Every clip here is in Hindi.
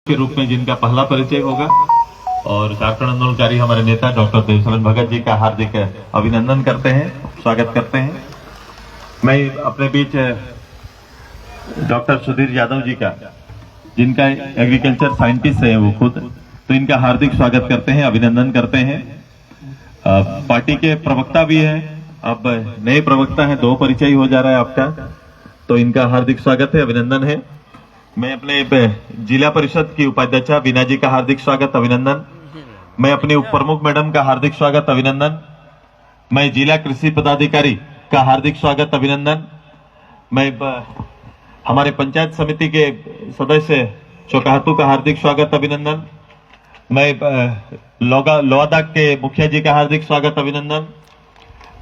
के रूप में जिनका पहला परिचय होगा और झारखंड आंदोलनकारी हमारे नेता डॉक्टर देवशरण भगत जी का हार्दिक अभिनंदन करते हैं, स्वागत करते हैं। मैं अपने बीच डॉक्टर सुधीर यादव जी का, जिनका एग्रीकल्चर साइंटिस्ट है वो खुद, तो इनका हार्दिक स्वागत करते हैं, अभिनंदन करते हैं। पार्टी के प्रवक्ता भी हैं, अब नए प्रवक्ता हैं, 2 परिचय हो जा रहा है आपका, तो इनका हार्दिक स्वागत है, अभिनंदन है। मैं अपने जिला परिषद की उपाध्यक्षा बीना जी का हार्दिक स्वागत, अभिनंदन। मैं अपने उप प्रमुख मैडम का हार्दिक स्वागत, अभिनंदन। मैं जिला कृषि पदाधिकारी का हार्दिक स्वागत, अभिनंदन। मैं हमारे पंचायत समिति के सदस्य चौकाहतू का हार्दिक स्वागत, अभिनंदन। मैं लोहादाग के मुखिया जी का हार्दिक स्वागत, अभिनंदन।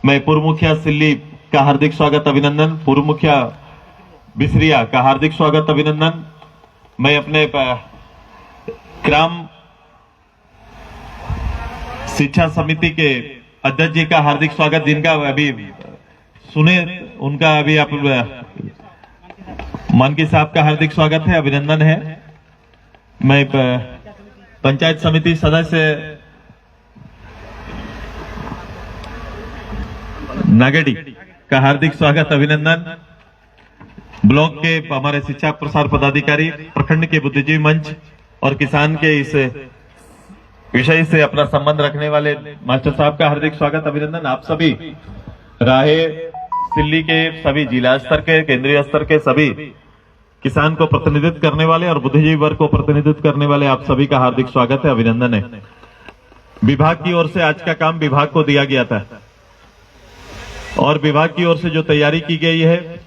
मैं पूर्व मुखिया सिल्ली का हार्दिक स्वागत, अभिनंदन। पूर्व मुखिया बिसरिया का हार्दिक स्वागत, अभिनंदन। मैं अपने ग्राम शिक्षा समिति के अध्यक्ष जी का हार्दिक स्वागत, जिनका अभी सुने उनका अभी आप मानकी साहब का हार्दिक स्वागत है, अभिनंदन है। मैं पंचायत समिति सदस्य नागेडी का हार्दिक स्वागत, अभिनंदन। ब्लॉक के हमारे शिक्षा प्रसार पदाधिकारी, प्रखंड के बुद्धिजीवी मंच और किसान के इस विषय से अपना संबंध रखने वाले मास्टर साहब का हार्दिक स्वागत, अभिनंदन। आप सभी राहे सिल्ली के सभी जिला स्तर के, केंद्रीय स्तर के सभी किसान को प्रतिनिधित्व करने वाले और बुद्धिजीवी वर्ग को प्रतिनिधित्व करने वाले आप सभी का हार्दिक स्वागत है, अभिनंदन है। विभाग की ओर से आज का काम विभाग को दिया गया था और विभाग की ओर से जो तैयारी की गई है,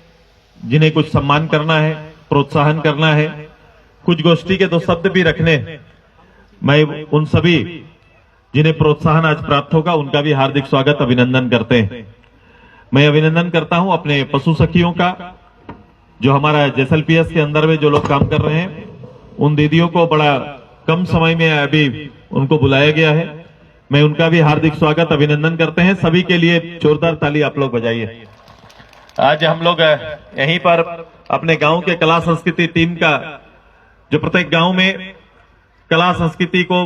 जिन्हें कुछ सम्मान करना है, प्रोत्साहन करना है, कुछ गोष्ठी के 2 शब्द भी रखने, मैं उन सभी जिन्हें प्रोत्साहन आज प्राप्त होगा उनका भी हार्दिक स्वागत, अभिनंदन करते हैं। मैं अभिनंदन करता हूं अपने पशु सखियों का, जो हमारा जैसलपीएस के अंदर में जो लोग काम कर रहे हैं, उन दीदियों को बड़ा कम समय में अभी उनको बुलाया गया है, मैं उनका भी हार्दिक स्वागत, अभिनंदन करते हैं। सभी के लिए जोरदार ताली आप लोग बजाइए। आज हम लोग यहीं पर अपने गांव के कला संस्कृति टीम का, जो प्रत्येक गांव में कला संस्कृति को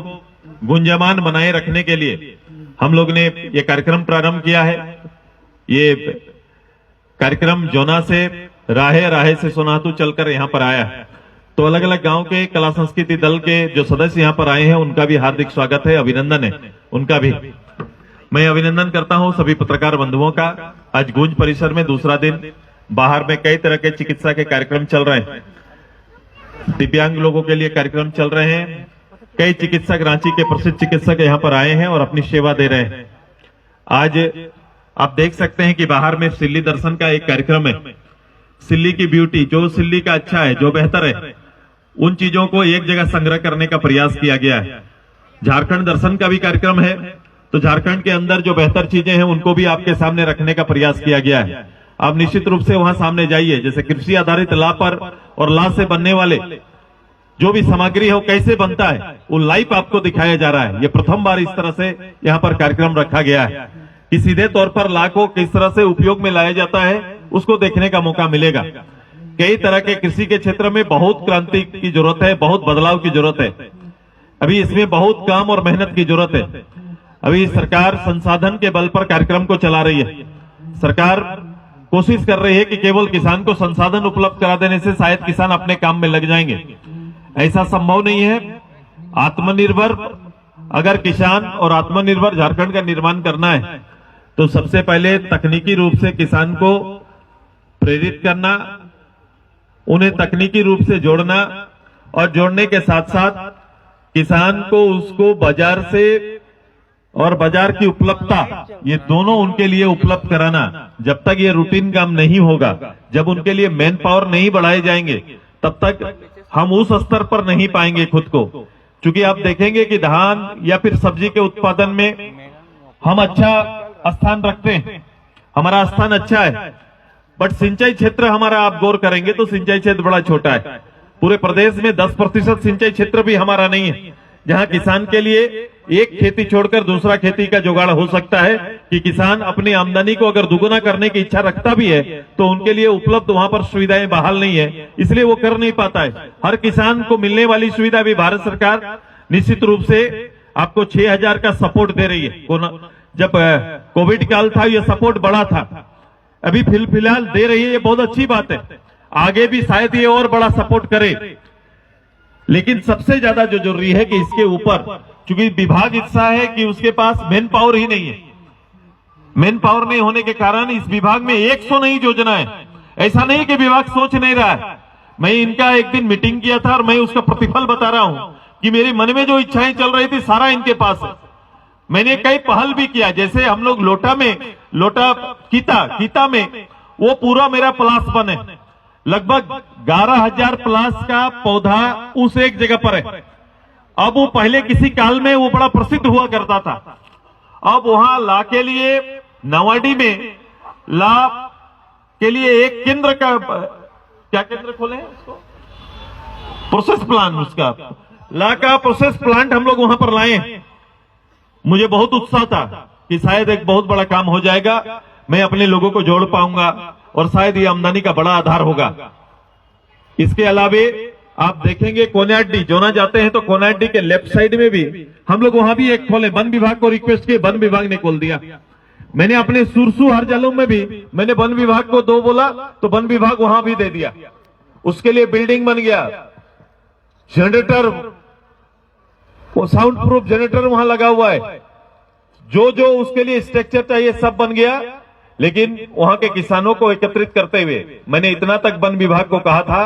गुंजयमान बनाए रखने के लिए हम लोग ने ये कार्यक्रम प्रारंभ किया है। ये कार्यक्रम जोना से राहे से सोनातू चलकर यहाँ पर आया है, तो अलग अलग गांव के कला संस्कृति दल के जो सदस्य यहाँ पर आए हैं उनका भी हार्दिक स्वागत है, अभिनंदन है उनका भी। मैं अभिनंदन करता हूं सभी पत्रकार बंधुओं का। आज गूंज परिसर में दूसरा दिन, बाहर में कई तरह के चिकित्सा के कार्यक्रम चल रहे हैं, दिव्यांग लोगों के लिए कार्यक्रम चल रहे हैं। कई चिकित्सक, रांची के प्रसिद्ध चिकित्सक यहाँ पर आए हैं और अपनी सेवा दे रहे हैं। आज आप देख सकते हैं कि बाहर में सिल्ली दर्शन का एक कार्यक्रम है। सिल्ली की ब्यूटी, जो सिल्ली का अच्छा है, जो बेहतर है, उन चीजों को एक जगह संग्रह करने का प्रयास किया गया है। झारखंड दर्शन का भी कार्यक्रम है, तो झारखंड के अंदर जो बेहतर चीजें हैं उनको भी आपके सामने रखने का प्रयास किया गया है। आप निश्चित रूप से वहां सामने जाइए। जैसे कृषि आधारित ला पर और ला से बनने वाले जो भी सामग्री है वो कैसे बनता है, वो लाइव आपको दिखाया जा रहा है। ये प्रथम बार इस तरह से यहाँ पर कार्यक्रम रखा गया है कि सीधे तौर पर ला को किस तरह से उपयोग में लाया जाता है उसको देखने का मौका मिलेगा। कई तरह के कृषि के क्षेत्र में बहुत क्रांति की जरूरत है, बहुत बदलाव की जरूरत है। अभी इसमें बहुत काम और मेहनत की जरूरत है। अभी सरकार संसाधन के बल पर कार्यक्रम को चला रही है। सरकार कोशिश कर रही है कि केवल किसान को संसाधन उपलब्ध करा देने से शायद किसान अपने काम में लग जाएंगे, ऐसा संभव नहीं है। आत्मनिर्भर अगर किसान और आत्मनिर्भर झारखंड का निर्माण करना है तो सबसे पहले तकनीकी रूप से किसान को प्रेरित करना, उन्हें तकनीकी रूप से जोड़ना और जोड़ने के साथ साथ किसान को उसको बाजार से और बाजार की उपलब्धता, ये दोनों उनके लिए उपलब्ध कराना। जब तक ये रूटीन काम नहीं होगा, जब उनके लिए मैन पावर नहीं बढ़ाए जाएंगे, तब तक हम उस स्तर पर नहीं पाएंगे खुद को। क्योंकि आप देखेंगे कि धान या फिर सब्जी के उत्पादन में हम अच्छा स्थान रखते हैं, हमारा स्थान अच्छा है, बट सिंचाई क्षेत्र हमारा आप गौर करेंगे तो सिंचाई क्षेत्र बड़ा छोटा है। पूरे प्रदेश में 10% सिंचाई क्षेत्र भी हमारा नहीं है, जहां किसान के लिए एक खेती छोड़कर दूसरा खेती का जुगाड़ हो सकता है, कि किसान अपनी आमदनी को अगर दुगुना करने की इच्छा रखता भी है तो उनके लिए उपलब्ध वहां पर सुविधाएं बहाल नहीं है, इसलिए वो कर नहीं पाता है। हर किसान को मिलने वाली सुविधा भी भारत सरकार निश्चित रूप से आपको 6,000 का सपोर्ट दे रही है। जब कोविड काल था ये सपोर्ट बड़ा था, अभी फिलहाल दे रही है, ये बहुत अच्छी बात है। आगे भी शायद ये और बड़ा सपोर्ट करे, लेकिन सबसे ज्यादा जो जरूरी है कि इसके ऊपर, चूंकि विभाग ऐसा है कि उसके पास मैन पावर ही नहीं है, मैन पावर नहीं होने के कारण इस विभाग में 100 नई योजना है। ऐसा नहीं कि विभाग सोच नहीं रहा है। मैं इनका एक दिन मीटिंग किया था और मैं उसका प्रतिफल बता रहा हूं कि मेरे मन में जो इच्छाएं चल रही थी सारा इनके पास है। मैंने कई पहल भी किया, जैसे हम लोग लोटा कीता में वो पूरा मेरा प्लास बने, लगभग 11,000 प्लास का पौधा उस एक जगह पर है। अब वो पहले किसी काल में वो बड़ा प्रसिद्ध हुआ करता था, अब वहां ला के लिए नवाडी में ला के लिए एक केंद्र का, क्या केंद्र खोले हैं उसको, प्रोसेस प्लांट, उसका ला का प्रोसेस प्लांट हम लोग वहां पर लाए हैं। मुझे बहुत उत्साह था कि शायद एक बहुत बड़ा काम हो जाएगा, मैं अपने लोगों को जोड़ पाऊंगा और शायद ये आमदनी का बड़ा आधार होगा। इसके अलावे आप देखेंगे कोनाडी जोना जाते हैं तो कोनाडी के लेफ्ट साइड में भी हम लोग वहां भी एक खोले, वन विभाग को रिक्वेस्ट किए, वन विभाग ने खोल दिया। मैंने अपने सुरसू हर जालूम में भी मैंने वन विभाग को 2 बोला तो वन विभाग वहां भी दे दिया। उसके लिए बिल्डिंग बन गया, जनरेटर, वो साउंड प्रूफ जनरेटर वहां लगा हुआ है, जो उसके लिए स्ट्रक्चर चाहिए सब बन गया। लेकिन वहां के किसानों को एकत्रित करते हुए मैंने इतना तक वन विभाग को कहा था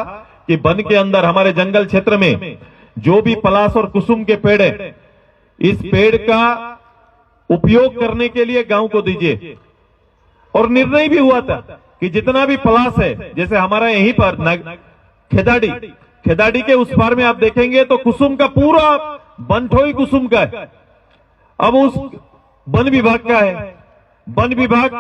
कि वन के अंदर हमारे जंगल क्षेत्र में जो भी पलाश और कुसुम के पेड़ है, इस पेड़ का उपयोग करने के लिए गांव को दीजिए। और निर्णय भी हुआ था कि जितना भी पलाश है, जैसे हमारा यहीं पर खेदाड़ी के उस पार में आप देखेंगे तो कुसुम का पूरा बनठोई कुसुम का है, अब उस वन विभाग का है। वन विभाग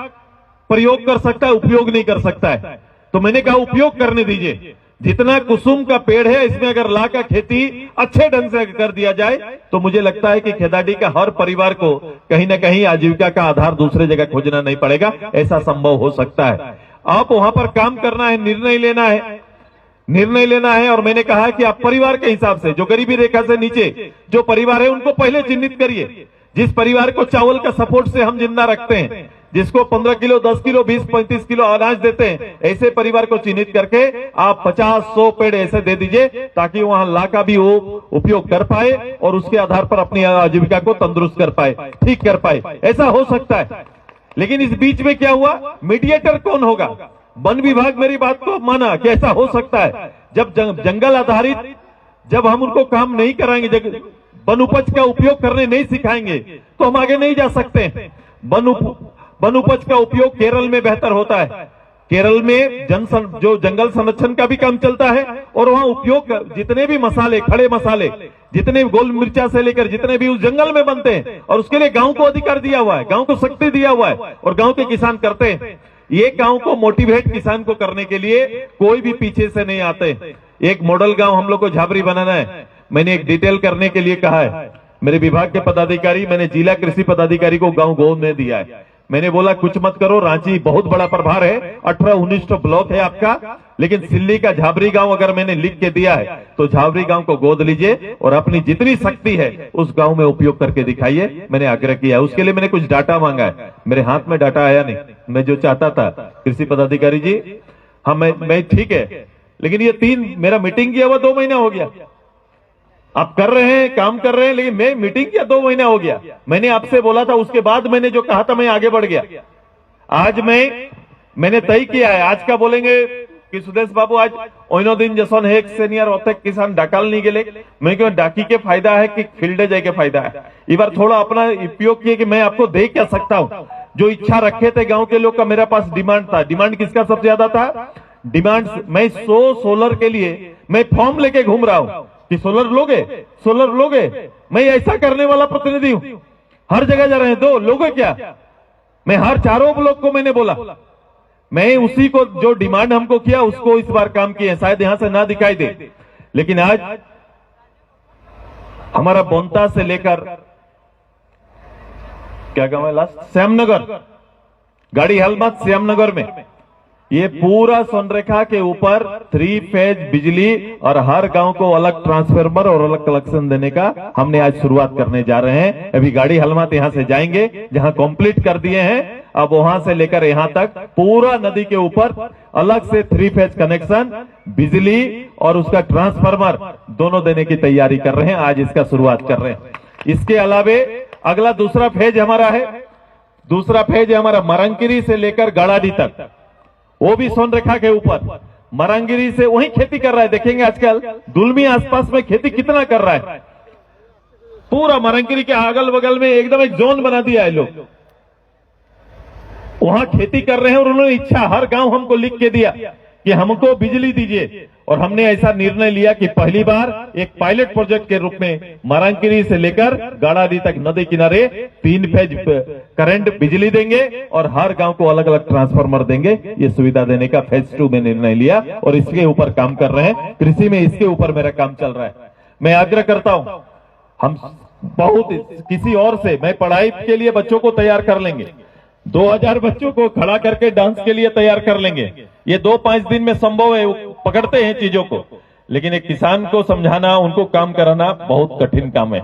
प्रयोग कर सकता है, उपयोग नहीं कर सकता है। तो मैंने कहा उपयोग करने दीजिए, जितना कुसुम का पेड़ है इसमें अगर ला का खेती अच्छे ढंग से कर दिया जाए तो मुझे लगता है कि खेदाड़ी का हर परिवार को कहीं ना कहीं आजीविका का आधार दूसरे जगह खोजना नहीं पड़ेगा, ऐसा संभव हो सकता है। आप वहां पर काम करना है, निर्णय लेना है। और मैंने कहा कि आप परिवार के हिसाब से, जो गरीबी रेखा से नीचे जो परिवार है उनको पहले चिन्हित करिए। जिस परिवार को चावल का सपोर्ट से हम जिंदा रखते हैं, जिसको 15 किलो, 10 किलो, 20-35 किलो अनाज देते हैं, ऐसे परिवार को चिन्हित करके आप 50-100 पेड़ ऐसे दे दीजिए ताकि वहां ला का भी वो उपयोग कर पाए और उसके आधार पर अपनी आजीविका को तंदुरुस्त कर पाए, ठीक कर पाए। ऐसा हो सकता है। लेकिन इस बीच में क्या हुआ, मीडिएटर कौन होगा? वन विभाग मेरी बात को माना कि ऐसा हो सकता है। जब जंगल आधारित, जब हम उनको काम नहीं कराएंगे, वन उपज का उपयोग करने नहीं सिखाएंगे तो हम आगे नहीं जा सकते। वन उपज का उपयोग केरल में बेहतर होता है। केरल में जो जंगल संरक्षण का भी काम चलता है और वहां उपयोग जितने भी मसाले, खड़े मसाले, जितने गोल मिर्चा से लेकर जितने भी उस जंगल में बनते हैं, और उसके लिए गांव को अधिकार दिया हुआ है, गांव को शक्ति दिया हुआ है और गांव के किसान करते हैं। ये गांव को मोटिवेट किसान को करने के लिए कोई भी पीछे से नहीं आते। एक मॉडल गांव हम लोग को झाबरी बनाना है, मैंने एक डिटेल करने के लिए कहा है। मेरे विभाग के पदाधिकारी, मैंने जिला कृषि पदाधिकारी को गांव गोद में दिया है। मैंने बोला कुछ मत करो, रांची बहुत बड़ा प्रभार है, 18-19 ब्लॉक है आपका, लेकिन सिल्ली का झाबरी गांव अगर मैंने लिख के दिया है तो झाबरी गांव को गोद लीजिए और अपनी जितनी शक्ति है उस गांव में उपयोग करके दिखाइए। मैंने आग्रह किया। उसके लिए मैंने कुछ डाटा मांगा है, मेरे हाथ में डाटा आया नहीं। मैं जो चाहता था कृषि पदाधिकारी जी, हाँ मैं ठीक है, लेकिन ये मेरा मीटिंग किया हुआ 2 महीना हो गया। आप कर रहे हैं, काम कर रहे हैं, लेकिन मैं मीटिंग किया 2 महीना हो गया। मैंने आपसे बोला था, उसके बाद मैंने जो कहा था मैं आगे बढ़ गया। आज मैंने तय किया है, आज का बोलेंगे कि सुदेश बाबू आज ओइनो दिन जसन है सीनियर होते किसान डाकाल नहीं गेले, मैं क्यों डाकी के फायदा है कि फील्डे जाए के फायदा है। इस बार थोड़ा अपना उपयोग किए कि मैं आपको दे क्या सकता हूं। जो इच्छा रखे थे गांव के लोग का, मेरे पास डिमांड था। डिमांड किसका सबसे ज्यादा था? डिमांड मैं 100 सोलर के लिए मैं फॉर्म लेके घूम रहा हूं कि सोलर लोगे। मैं ऐसा करने वाला प्रतिनिधि हूं, हर जगह जा रहे हैं। 2 लोगे क्या? मैं हर 4 ब्लॉक को मैंने बोला, मैं उसी को जो डिमांड हमको किया उसको इस बार काम किए। शायद यहां से ना दिखाई दे, लेकिन आज हमारा बोंता से लेकर क्या गांव है लास्ट, श्यामनगर, गाड़ी हलमत श्यामनगर में। ये पूरा सोनरेखा के ऊपर 3 फेज बिजली और हर गांव को अलग ट्रांसफार्मर और अलग कलेक्शन देने का हमने आज शुरुआत करने जा रहे हैं। अभी गाड़ी हलमत यहां से जाएंगे, जहां कंप्लीट कर दिए हैं, अब वहां से लेकर यहां तक पूरा नदी के ऊपर अलग से 3 फेज कनेक्शन, बिजली और उसका ट्रांसफार्मर दोनों देने की तैयारी कर रहे हैं। आज इसका शुरुआत कर रहे हैं। इसके अलावे अगला दूसरा फेज हमारा है, दूसरा फेज है हमारा मरंगिरी से लेकर गड़ाडी तक, वो भी सोनरेखा के ऊपर। मरंगिरी से वही खेती कर रहा है, देखेंगे आजकल दुलमी आसपास में खेती कितना कर रहा है। पूरा मरंगिरी के अगल बगल में एकदम एक जोन बना दिया है, लोग वहां खेती कर रहे हैं और उन्होंने इच्छा, हर गांव हमको लिख के दिया कि हमको बिजली दीजिए, और हमने ऐसा निर्णय लिया कि पहली बार एक पायलट प्रोजेक्ट के रूप में मरंगिरी से लेकर गाड़ाडी तक नदी किनारे 3 फेज करंट बिजली देंगे और हर गांव को अलग अलग ट्रांसफार्मर देंगे। ये सुविधा देने का फेज 2 में निर्णय लिया और इसके ऊपर काम कर रहे हैं। कृषि में इसके ऊपर मेरा काम चल रहा है। मैं आग्रह करता हूं, हम बहुत किसी और से, मैं पढ़ाई के लिए बच्चों को तैयार कर लेंगे, 2000 बच्चों को खड़ा करके डांस के लिए तैयार कर लेंगे। ये 2-5 दिन में संभव है, वो पकड़ते हैं चीजों को, लेकिन एक किसान को समझाना, उनको काम कराना बहुत कठिन काम है।